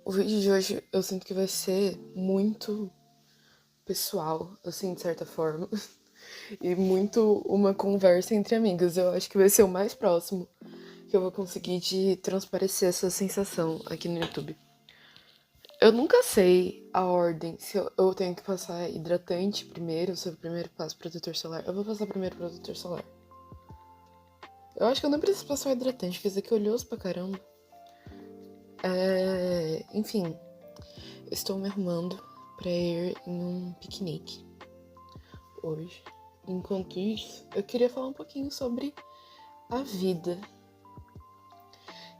O vídeo de hoje eu sinto que vai ser muito pessoal, assim, de certa forma. E muito uma conversa entre amigas. Eu acho que vai ser o mais próximo que eu vou conseguir de transparecer essa sensação aqui no YouTube. Eu nunca sei a ordem, se eu tenho que passar hidratante primeiro, se eu primeiro passo protetor solar. Eu vou passar primeiro protetor solar. Eu acho que eu não preciso passar o hidratante, porque esse aqui é oleoso pra caramba. Enfim, estou me arrumando pra ir em um piquenique hoje. Enquanto isso, eu queria falar um pouquinho sobre a vida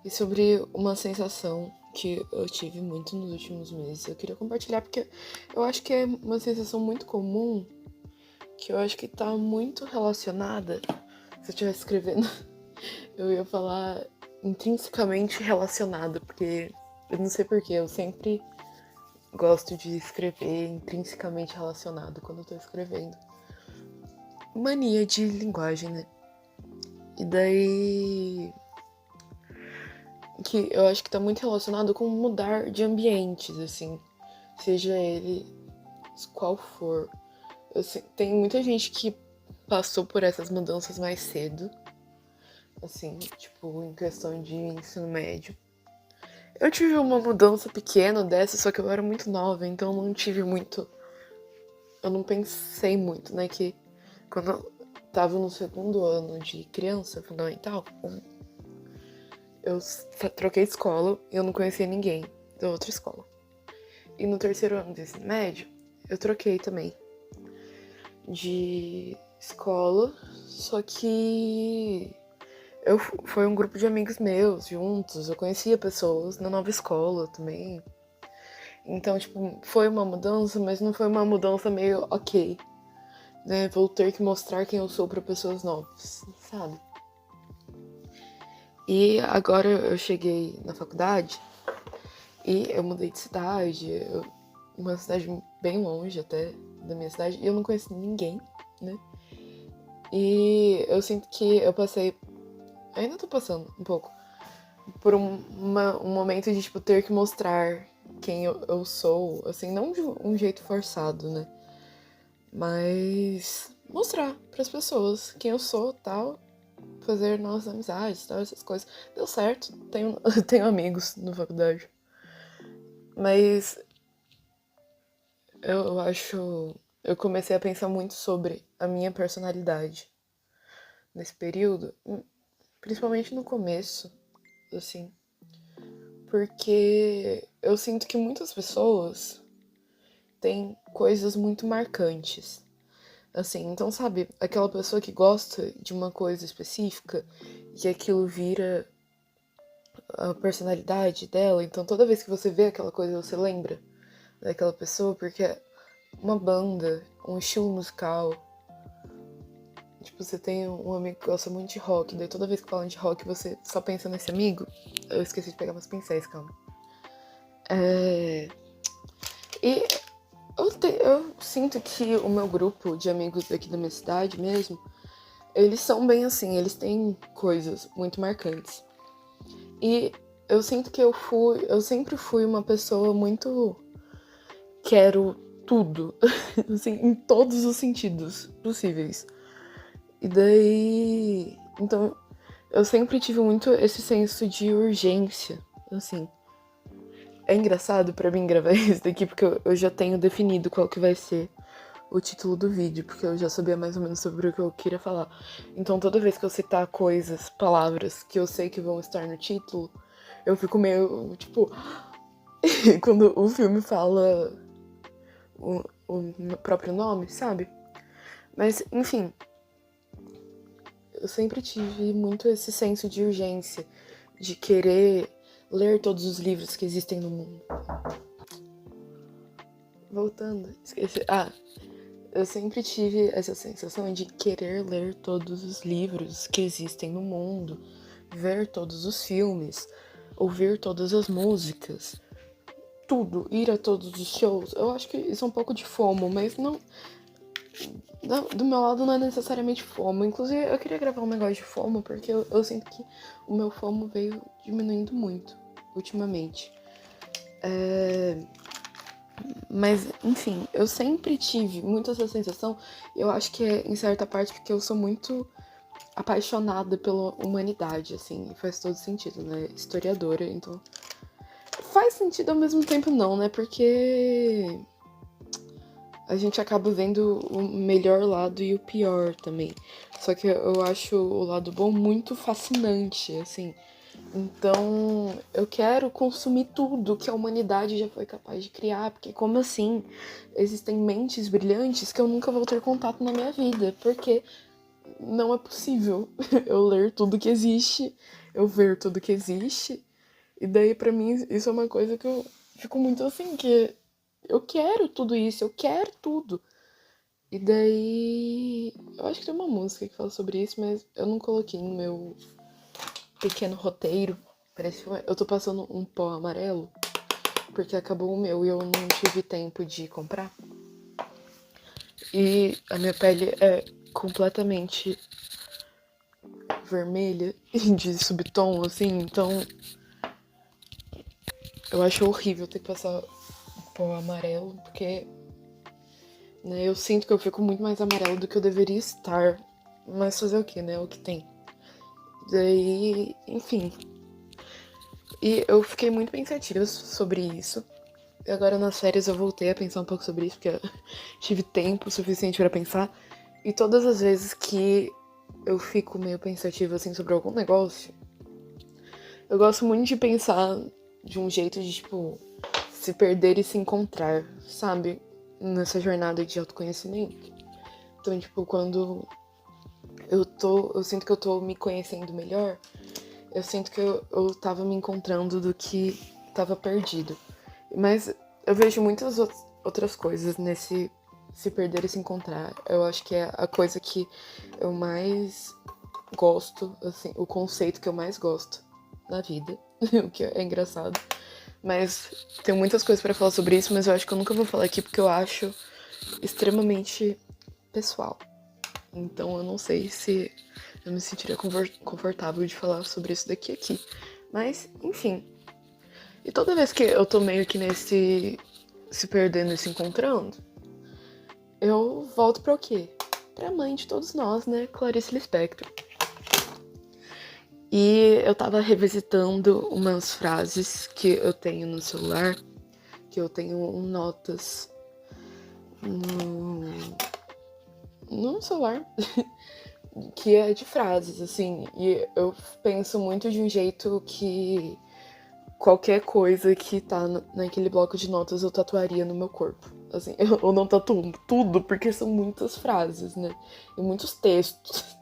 e sobre uma sensação que eu tive muito nos últimos meses. Eu queria compartilhar porque eu acho que é uma sensação muito comum, que eu acho que tá muito relacionada. Se eu estivesse escrevendo, eu ia falar intrinsecamente relacionada, porque eu não sei porquê, eu sempre gosto de escrever intrinsecamente relacionado quando eu tô escrevendo. Mania de linguagem, né? E daí que eu acho que tá muito relacionado com mudar de ambientes, assim, seja ele qual for. Tem muita gente que passou por essas mudanças mais cedo, assim, tipo, em questão de ensino médio. Eu tive uma mudança pequena dessa, só que eu era muito nova, então eu não tive muito. Eu não pensei muito, né? Que quando eu tava no segundo ano de criança fundamental, eu troquei de escola e eu não conhecia ninguém da outra escola. E no terceiro ano do ensino médio, eu troquei também de escola, só que foi um grupo de amigos meus juntos, eu conhecia pessoas na nova escola também. Então, tipo, foi uma mudança, mas não foi uma mudança meio ok, né? Vou ter que mostrar quem eu sou para pessoas novas, sabe? E agora eu cheguei na faculdade e eu mudei de cidade, uma cidade bem longe até da minha cidade, e eu não conheço ninguém, né? E eu sinto que eu passei, ainda tô passando um pouco, por um momento de, tipo, ter que mostrar quem eu sou, assim, não de um jeito forçado, né? Mas mostrar pras pessoas quem eu sou, tal, fazer novas amizades, tal, essas coisas. Deu certo, tenho amigos na faculdade. Mas eu acho. Eu comecei a pensar muito sobre a minha personalidade nesse período, principalmente no começo, assim. Porque eu sinto que muitas pessoas têm coisas muito marcantes. Assim, então, sabe, aquela pessoa que gosta de uma coisa específica e aquilo vira a personalidade dela, então toda vez que você vê aquela coisa, você lembra daquela pessoa, porque é uma banda, um estilo musical. Tipo, você tem um amigo que gosta muito de rock, daí toda vez que falam de rock você só pensa nesse amigo. Eu esqueci de pegar meus pincéis, calma. E eu sinto que o meu grupo de amigos daqui da minha cidade mesmo, eles são bem assim, eles têm coisas muito marcantes. E eu sinto que eu sempre fui uma pessoa muito quero tudo, assim, em todos os sentidos possíveis. E daí, então, eu sempre tive muito esse senso de urgência, assim. É engraçado pra mim gravar isso daqui, porque eu já tenho definido qual que vai ser o título do vídeo, porque eu já sabia mais ou menos sobre o que eu queria falar. Então toda vez que eu citar coisas, palavras que eu sei que vão estar no título, eu fico meio, tipo... quando o filme fala o próprio nome, sabe? Mas, enfim, eu sempre tive muito esse senso de urgência, de querer ler todos os livros que existem no mundo. Voltando, esqueci. Eu sempre tive essa sensação de querer ler todos os livros que existem no mundo, ver todos os filmes, ouvir todas as músicas, tudo, ir a todos os shows. Eu acho que isso é um pouco de FOMO, mas não. Do meu lado não é necessariamente FOMO. Inclusive, eu queria gravar um negócio de FOMO, porque eu sinto que o meu FOMO veio diminuindo muito ultimamente. Mas, enfim, eu sempre tive muito essa sensação. Eu acho que é, em certa parte, porque eu sou muito apaixonada pela humanidade, assim. Faz todo sentido, né? Historiadora, então... Faz sentido ao mesmo tempo não, né? Porque a gente acaba vendo o melhor lado e o pior também. Só que eu acho o lado bom muito fascinante, assim. Então, eu quero consumir tudo que a humanidade já foi capaz de criar, porque como assim? Existem mentes brilhantes que eu nunca vou ter contato na minha vida, porque não é possível eu ler tudo que existe, eu ver tudo que existe. E daí, pra mim, isso é uma coisa que eu fico muito assim, que eu quero tudo isso, eu quero tudo. E daí, eu acho que tem uma música que fala sobre isso, mas eu não coloquei no meu pequeno roteiro. Parece que eu tô passando um pó amarelo, porque acabou o meu e eu não tive tempo de comprar. E a minha pele é completamente vermelha, de subtom, assim, então eu acho horrível ter que passar pó amarelo, porque né, eu sinto que eu fico muito mais amarelo do que eu deveria estar. Mas fazer o que, né? O que tem. Daí, enfim. E eu fiquei muito pensativa sobre isso. E agora nas férias eu voltei a pensar um pouco sobre isso, porque eu tive tempo suficiente pra pensar. E todas as vezes que eu fico meio pensativa assim sobre algum negócio, eu gosto muito de pensar de um jeito de, tipo, se perder e se encontrar, sabe? Nessa jornada de autoconhecimento. Então, tipo, quando eu sinto que eu tô me conhecendo melhor, eu sinto que eu tava me encontrando do que tava perdido. Mas eu vejo muitas outras coisas nesse se perder e se encontrar. Eu acho que é a coisa que eu mais gosto, assim, o conceito que eu mais gosto na vida, o que é engraçado. Mas tem muitas coisas pra falar sobre isso, mas eu acho que eu nunca vou falar aqui porque eu acho extremamente pessoal. Então eu não sei se eu me sentiria confortável de falar sobre isso daqui aqui. Mas, enfim. E toda vez que eu tô meio que nesse se perdendo e se encontrando, eu volto pra o quê? Pra mãe de todos nós, né? Clarice Lispector. E eu tava revisitando umas frases que eu tenho no celular, que eu tenho notas no celular, que é de frases, assim. E eu penso muito de um jeito que qualquer coisa que tá naquele bloco de notas eu tatuaria no meu corpo. Assim, eu não tatuo tudo, porque são muitas frases, né? E muitos textos.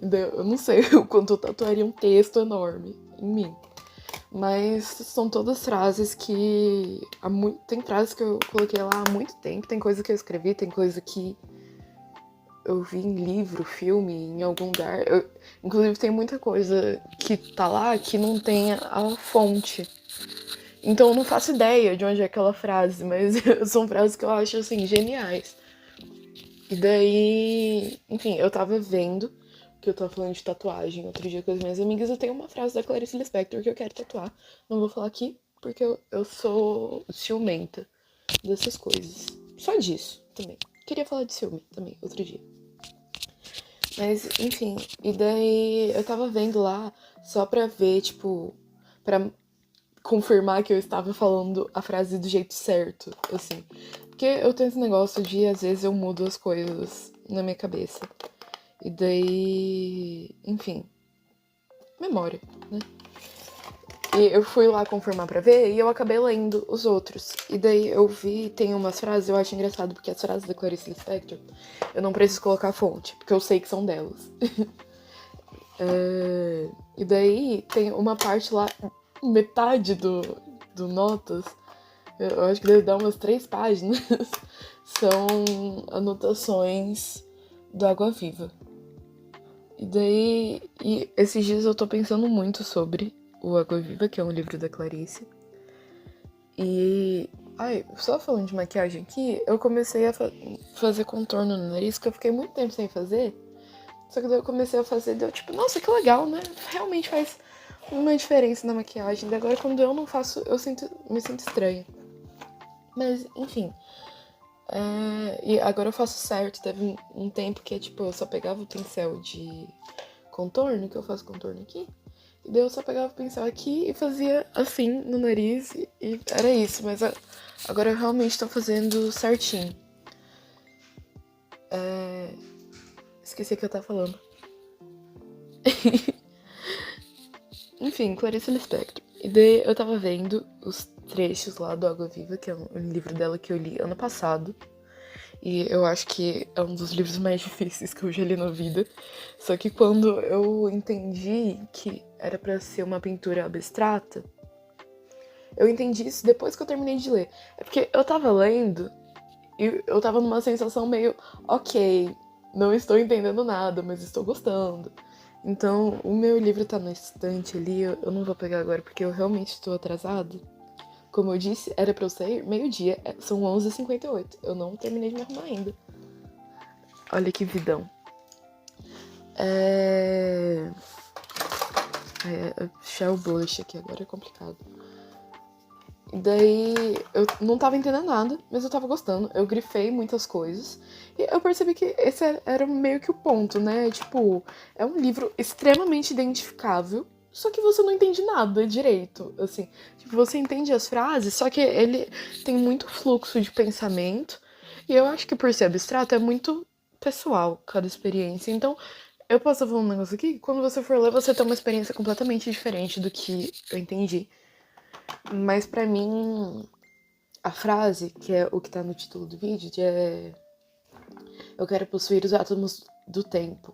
Eu não sei o quanto eu tatuaria um texto enorme em mim. Mas são todas frases que... Tem frases que eu coloquei lá há muito tempo, tem coisa que eu escrevi, tem coisa que eu vi em livro, filme, em algum lugar. Inclusive tem muita coisa que tá lá que não tem a fonte. Então eu não faço ideia de onde é aquela frase, mas são frases que eu acho, assim, geniais. E daí, enfim, eu tava vendo que eu tava falando de tatuagem outro dia com as minhas amigas. Eu tenho uma frase da Clarice Lispector que eu quero tatuar. Não vou falar aqui, porque eu sou ciumenta dessas coisas. Só disso também. Queria falar de ciúme também, outro dia. Mas, enfim, e daí eu tava vendo lá só pra ver, tipo, pra confirmar que eu estava falando a frase do jeito certo, assim. Porque eu tenho esse negócio de, às vezes, eu mudo as coisas na minha cabeça. E daí, enfim, memória, né? E eu fui lá confirmar pra ver e eu acabei lendo os outros. E daí eu vi, tem umas frases, eu acho engraçado, porque as frases da Clarice Lispector, eu não preciso colocar a fonte, porque eu sei que são delas. E daí tem uma parte lá, metade do Notas, eu acho que deve dar umas 3 páginas, são anotações do Água Viva. E daí, esses dias eu tô pensando muito sobre o Água Viva, que é um livro da Clarice. E, só falando de maquiagem aqui, eu comecei a fazer contorno no nariz, que eu fiquei muito tempo sem fazer. Só que daí eu comecei a fazer e deu tipo, nossa, que legal, né? Realmente faz uma diferença na maquiagem. Daí agora quando eu não faço, me sinto estranha. Mas, enfim. E agora eu faço certo. Teve um tempo que tipo, eu só pegava o pincel de contorno, que eu faço contorno aqui. E daí eu só pegava o pincel aqui e fazia assim no nariz. E era isso. Mas agora eu realmente tô fazendo certinho. Esqueci o que eu tava falando. Enfim, Clarice Lispector. E daí eu tava vendo os trechos lá do Água Viva, que é um livro dela que eu li ano passado. E eu acho que é um dos livros mais difíceis que eu já li na vida. Só que quando eu entendi que era pra ser uma pintura abstrata, eu entendi isso depois que eu terminei de ler. É porque eu tava lendo e eu tava numa sensação meio, ok, não estou entendendo nada, mas estou gostando. Então, o meu livro tá na estante ali, eu não vou pegar agora porque eu realmente estou atrasada. Como eu disse, era pra eu sair meio-dia, são 11h58. Eu não terminei de me arrumar ainda. Olha que vidão. Shell blush aqui agora é complicado. E daí eu não tava entendendo nada, mas eu tava gostando. Eu grifei muitas coisas. E eu percebi que esse era meio que o ponto, né? Tipo, é um livro extremamente identificável, só que você não entende nada direito, assim. Tipo, você entende as frases, só que ele tem muito fluxo de pensamento. E eu acho que por ser abstrato é muito pessoal cada experiência. Então, eu posso falar um negócio aqui, quando você for ler, você tem uma experiência completamente diferente do que eu entendi. Mas pra mim, a frase, que é o que tá no título do vídeo, é eu quero possuir os átomos do tempo.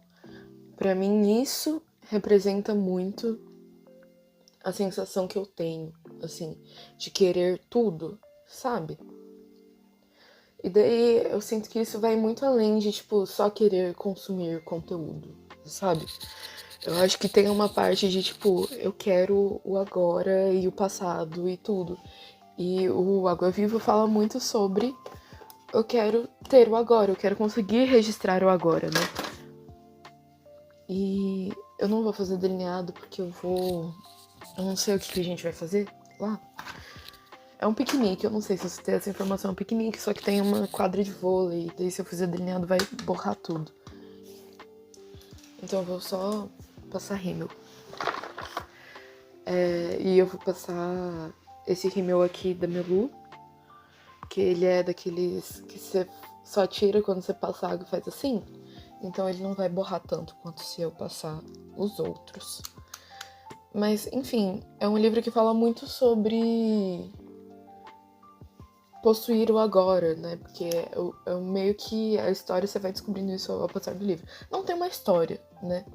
Pra mim, isso representa muito a sensação que eu tenho, assim, de querer tudo, sabe? E daí eu sinto que isso vai muito além de, tipo, só querer consumir conteúdo, sabe? Eu acho que tem uma parte de, tipo, eu quero o agora e o passado e tudo. E o Água Viva fala muito sobre eu quero ter o agora, eu quero conseguir registrar o agora, né? E eu não vou fazer delineado porque eu não sei o que a gente vai fazer lá. É um piquenique, eu não sei se você tem essa informação, é um piquenique, só que tem uma quadra de vôlei, e daí se eu fizer delineado vai borrar tudo. Então eu vou só passar rímel. E eu vou passar esse rímel aqui da Melu, que ele é daqueles que você só tira quando você passa água e faz assim. Então ele não vai borrar tanto quanto se eu passar os outros. Mas, enfim, é um livro que fala muito sobre possuir o agora, né? Porque é meio que a história, você vai descobrindo isso ao passar do livro. Não tem uma história, né?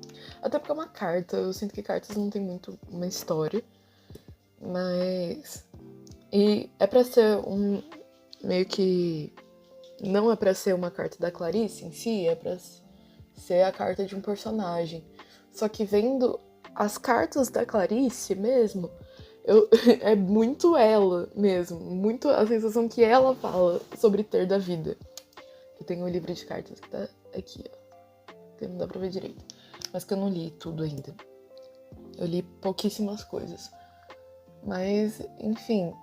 Até porque é uma carta, eu sinto que cartas não tem muito uma história. Mas... E é pra ser meio que... Não é pra ser uma carta da Clarice em si, é pra ser a carta de um personagem. Só que vendo as cartas da Clarice mesmo, é muito ela mesmo. Muito a sensação que ela fala sobre ter da vida. Eu tenho um livro de cartas que tá aqui, ó. Que não dá pra ver direito. Mas que eu não li tudo ainda. Eu li pouquíssimas coisas. Mas, enfim...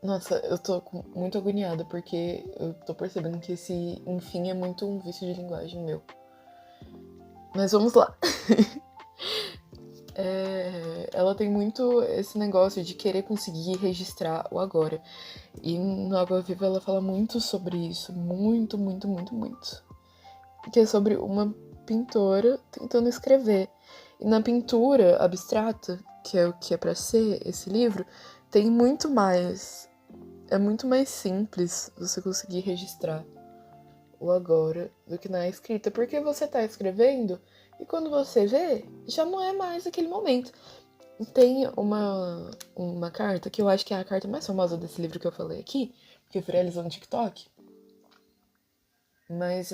Nossa, eu tô muito agoniada, porque eu tô percebendo que esse enfim é muito um vício de linguagem meu. Mas vamos lá. Ela tem muito esse negócio de querer conseguir registrar o agora. E no Água Viva ela fala muito sobre isso. Muito, muito, muito, muito. Que é sobre uma pintora tentando escrever. E na pintura abstrata, que é o que é pra ser esse livro, tem muito mais... É muito mais simples você conseguir registrar o agora do que na escrita, porque você tá escrevendo e quando você vê, já não é mais aquele momento. Tem uma carta, que eu acho que é a carta mais famosa desse livro que eu falei aqui, que viralizou no TikTok, mas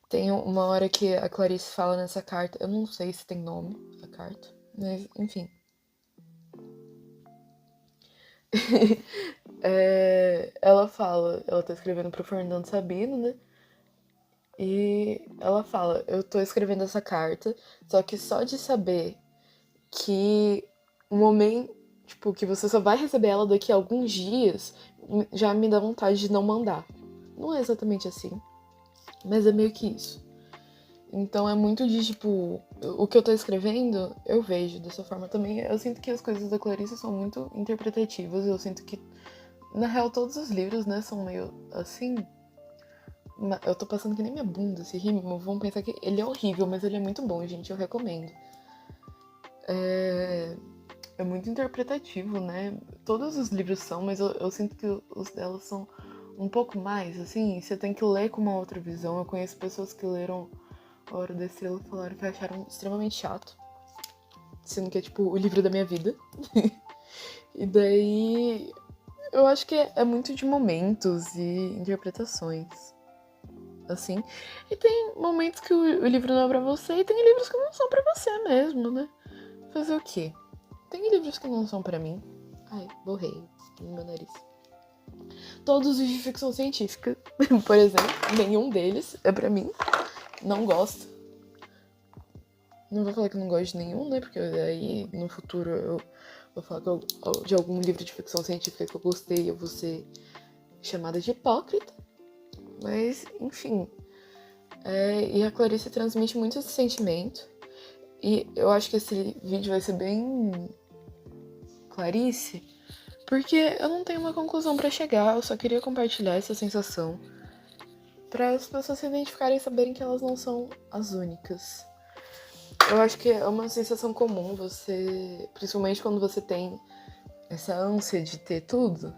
tem uma hora que a Clarice fala nessa carta, eu não sei se tem nome a carta, mas enfim. Ela tá escrevendo pro Fernando Sabino, né? E ela fala, eu tô escrevendo essa carta, só que só de saber que o momento, tipo, que você só vai receber ela daqui a alguns dias, já me dá vontade de não mandar. Não é exatamente assim, mas é meio que isso. Então é muito de, tipo, o que eu tô escrevendo, eu vejo dessa forma também. Eu sinto que as coisas da Clarice são muito interpretativas. Eu sinto que, na real, todos os livros, né, são meio assim. Eu tô passando que nem minha bunda esse rimo. Vão pensar que ele é horrível, mas ele é muito bom, gente. Eu recomendo. É muito interpretativo, né? Todos os livros são, mas eu sinto que os delas são um pouco mais, assim. Você tem que ler com uma outra visão. Eu conheço pessoas que leram A Hora da Estrela e falaram que acharam extremamente chato. Sendo que é, tipo, o livro da minha vida. E daí... Eu acho que é muito de momentos e interpretações. Assim. E tem momentos que o livro não é pra você e tem livros que não são pra você mesmo, né? Fazer o quê? Tem livros que não são pra mim. Ai, borrei no meu nariz. Todos os de ficção científica, por exemplo, nenhum deles é pra mim. Não gosto. Não vou falar que eu não gosto de nenhum, né? Porque aí no futuro eu vou falar de algum livro de ficção científica que eu gostei e eu vou ser chamada de hipócrita. Mas, enfim. E a Clarice transmite muito esse sentimento. E eu acho que esse vídeo vai ser bem Clarice, porque eu não tenho uma conclusão pra chegar, eu só queria compartilhar essa sensação para as pessoas se identificarem e saberem que elas não são as únicas. Eu acho que é uma sensação comum, você, principalmente quando você tem essa ânsia de ter tudo,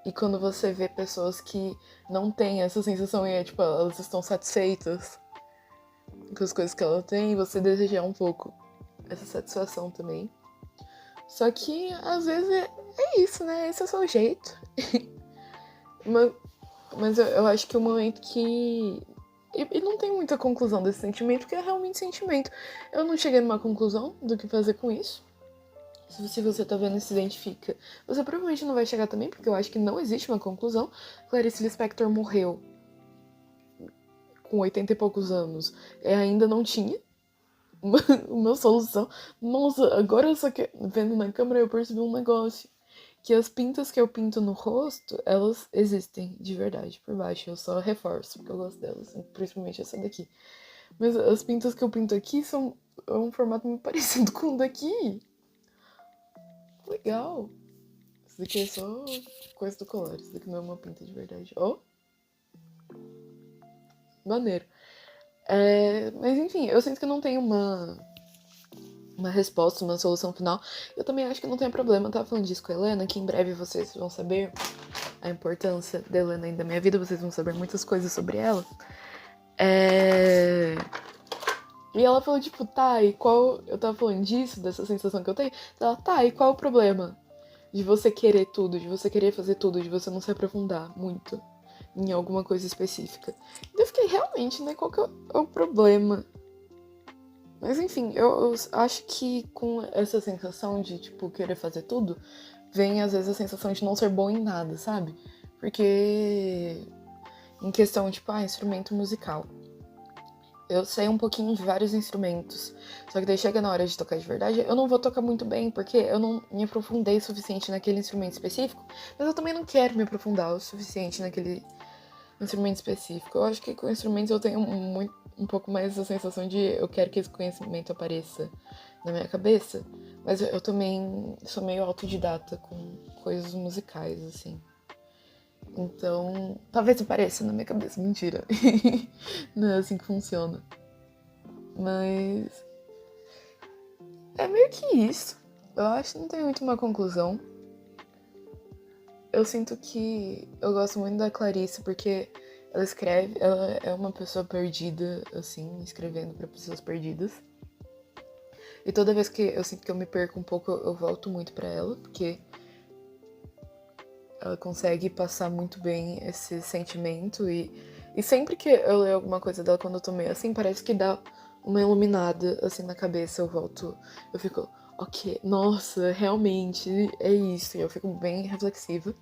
e quando você vê pessoas que não têm essa sensação e tipo, elas estão satisfeitas com as coisas que elas têm, e você desejar um pouco essa satisfação também. Só que às vezes é isso, né? Esse é o seu jeito. Mas eu acho que o momento que... E não tem muita conclusão desse sentimento, porque é realmente sentimento. Eu não cheguei numa conclusão do que fazer com isso. Se você tá vendo e se identifica, você provavelmente não vai chegar também, porque eu acho que não existe uma conclusão. Clarice Lispector morreu com 80 e poucos anos. Ainda não tinha uma solução. Nossa, agora eu só que vendo na câmera eu percebi um negócio. Que as pintas que eu pinto no rosto, elas existem de verdade por baixo. Eu só reforço, porque eu gosto delas, principalmente essa daqui. Mas as pintas que eu pinto aqui são um formato muito parecido com o daqui. Legal. Isso daqui é só coisa do colar. Isso daqui não é uma pinta de verdade. Ó. Oh. Maneiro. Mas enfim, eu sinto que não tem uma resposta, uma solução final. Eu também acho que não tem problema. Eu tava falando disso com a Helena, que em breve vocês vão saber a importância da Helena na minha vida, vocês vão saber muitas coisas sobre ela. E ela falou, tipo, tá, e qual... Eu tava falando disso, dessa sensação que eu tenho. Ela, tá, e qual o problema? De você querer tudo, de você querer fazer tudo, de você não se aprofundar muito em alguma coisa específica. E eu fiquei, realmente, né, qual que é o problema? Mas enfim, eu acho que com essa sensação de, tipo, querer fazer tudo, vem às vezes a sensação de não ser bom em nada, sabe? Porque em questão, tipo, instrumento musical. Eu sei um pouquinho de vários instrumentos, só que daí chega na hora de tocar de verdade, eu não vou tocar muito bem, porque eu não me aprofundei o suficiente naquele instrumento específico, mas eu também não quero me aprofundar o suficiente naquele instrumento específico. Eu acho que com instrumentos eu tenho um pouco mais a sensação de eu quero que esse conhecimento apareça na minha cabeça, mas eu também sou meio autodidata com coisas musicais, assim. Então, talvez apareça na minha cabeça, mentira. Não é assim que funciona. Mas é meio que isso. Eu acho que não tem muito uma conclusão. Eu sinto que eu gosto muito da Clarice porque ela é uma pessoa perdida, assim, escrevendo para pessoas perdidas. E toda vez que eu sinto que eu me perco um pouco, eu volto muito para ela, porque ela consegue passar muito bem esse sentimento e sempre que eu leio alguma coisa dela quando eu tô meio assim, parece que dá uma iluminada assim na cabeça, eu fico, ok, nossa, realmente é isso, e eu fico bem reflexiva.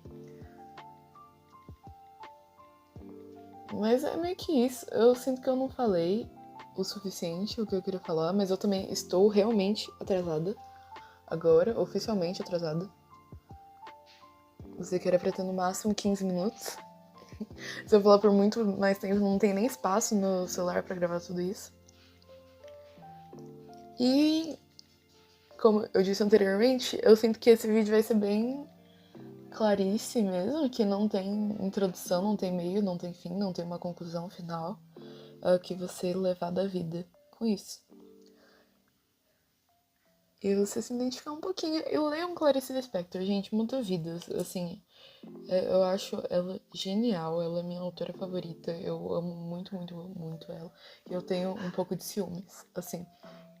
Mas é meio que isso, eu sinto que eu não falei o suficiente o que eu queria falar, mas eu também estou realmente atrasada. Agora, oficialmente atrasada. Você quer pra ter no máximo 15 minutos. Se eu falar por muito mais tempo, não tem nem espaço no celular pra gravar tudo isso. E, como eu disse anteriormente, eu sinto que esse vídeo vai ser bem clarice mesmo, que não tem introdução, não tem meio, não tem fim, não tem uma conclusão final que você levar da vida com isso. E você se identificar um pouquinho. Eu leio um Clarice Lispector, gente, muda vidas, assim. Eu acho ela genial, ela é minha autora favorita, eu amo muito, muito, muito ela. E eu tenho um pouco de ciúmes, assim.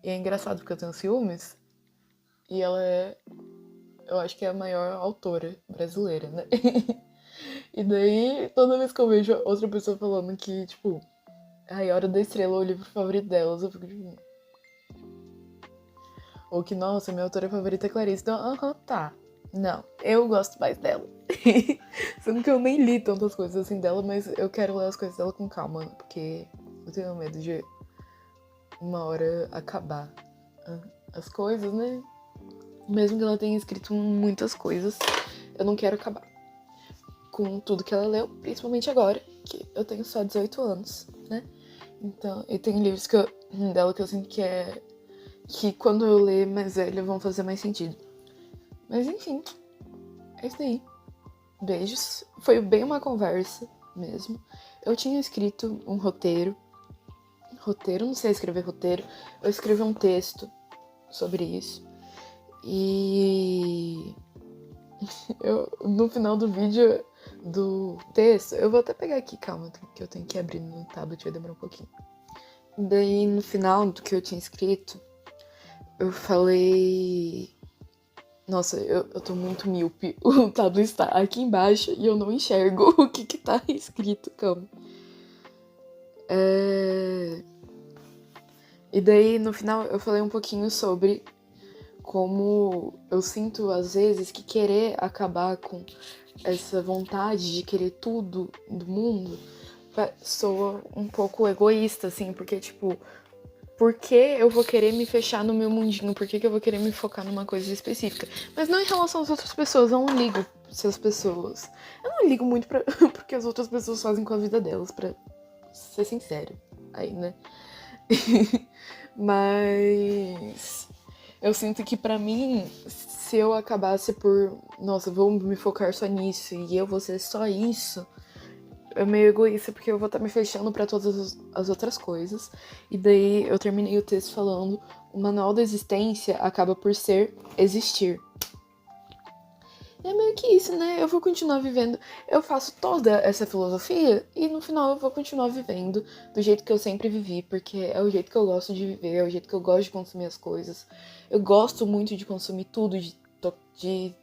E é engraçado porque eu tenho ciúmes e ela é, eu acho que é a maior autora brasileira, né? E daí, toda vez que eu vejo outra pessoa falando que, tipo, ai, Hora da Estrela é o livro favorito delas, eu fico tipo... Ou que, nossa, minha autora favorita é Clarice. Então, tá. Não, eu gosto mais dela. Sendo que eu nem li tantas coisas assim dela, mas eu quero ler as coisas dela com calma, porque eu tenho medo de uma hora acabar as coisas, né? Mesmo que ela tenha escrito muitas coisas, eu não quero acabar com tudo que ela leu, principalmente agora, que eu tenho só 18 anos, né? Então, e tem livros dela que eu sinto que quando eu ler mais velha vão fazer mais sentido. Mas enfim, é isso aí. Beijos. Foi bem uma conversa mesmo. Eu tinha escrito um roteiro. Não sei escrever roteiro. Eu escrevi um texto sobre isso. E no final do vídeo, do texto, eu vou até pegar aqui, calma, que eu tenho que abrir no tablet, vai demorar um pouquinho. Daí, no final do que eu tinha escrito, eu falei... Nossa, eu tô muito míope. O tablet está aqui embaixo e eu não enxergo o que tá escrito, calma. E daí, no final, eu falei um pouquinho sobre como eu sinto, às vezes, que querer acabar com essa vontade de querer tudo do mundo soa um pouco egoísta, assim, porque, tipo, por que eu vou querer me fechar no meu mundinho? Por que eu vou querer me focar numa coisa específica? Mas não em relação às outras pessoas, eu não ligo se as pessoas... Eu não ligo muito porque as outras pessoas fazem com a vida delas, pra ser sincero, aí, né? Mas... eu sinto que pra mim, se eu acabasse por... nossa, vou me focar só nisso e eu vou ser só isso... é meio egoísta, porque eu vou estar me fechando pra todas as outras coisas. E daí eu terminei o texto falando: o manual da existência acaba por ser existir. E é meio que isso, né? Eu vou continuar vivendo. Eu faço toda essa filosofia e no final eu vou continuar vivendo do jeito que eu sempre vivi, porque é o jeito que eu gosto de viver, é o jeito que eu gosto de consumir as coisas. Eu gosto muito de consumir tudo, de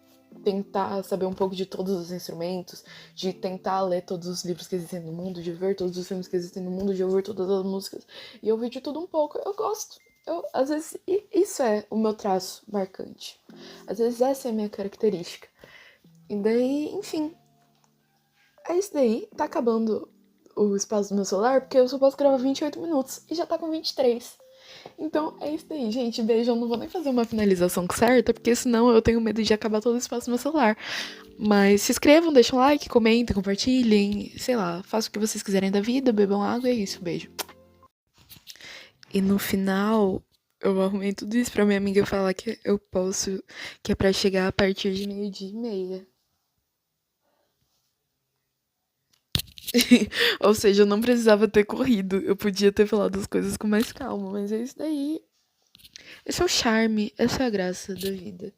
tentar saber um pouco de todos os instrumentos, de tentar ler todos os livros que existem no mundo, de ver todos os filmes que existem no mundo, de ouvir todas as músicas e ouvir de tudo um pouco. Eu gosto. Às vezes, isso é o meu traço marcante. Às vezes essa é a minha característica. E daí, enfim, é isso daí. Tá acabando o espaço do meu celular, porque eu só posso gravar 28 minutos e já tá com 23. Então é isso daí, gente. Beijo. Eu não vou nem fazer uma finalização certa, porque senão eu tenho medo de acabar todo o espaço do meu celular. Mas se inscrevam, deixem um like, comentem, compartilhem, sei lá, façam o que vocês quiserem da vida, bebam água, é isso, beijo. E no final, eu arrumei tudo isso pra minha amiga falar que eu posso, que é pra chegar a partir de 12:30. Ou seja, eu não precisava ter corrido, eu podia ter falado as coisas com mais calma, mas é isso daí. Esse é o charme, essa é a graça da vida.